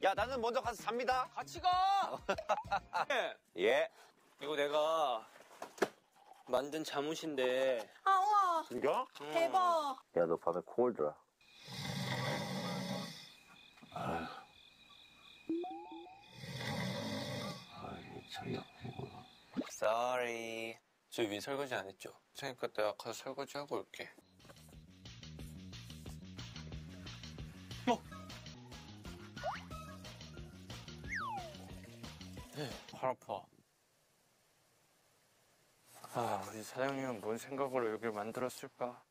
야, 나는 먼저 가서 잡니다. 같이 가! 예. 이거 내가 만든 잠옷인데. 아, 우와. 진짜? 대박. 야, 너 밤에 콩을 들어. Sorry. 저 위에 설거지 안 했죠? 그러니까 내가 가서 설거지 하고 올게. 팔 아파. 아, 우리 사장님은 뭔 생각으로 여기를 만들었을까?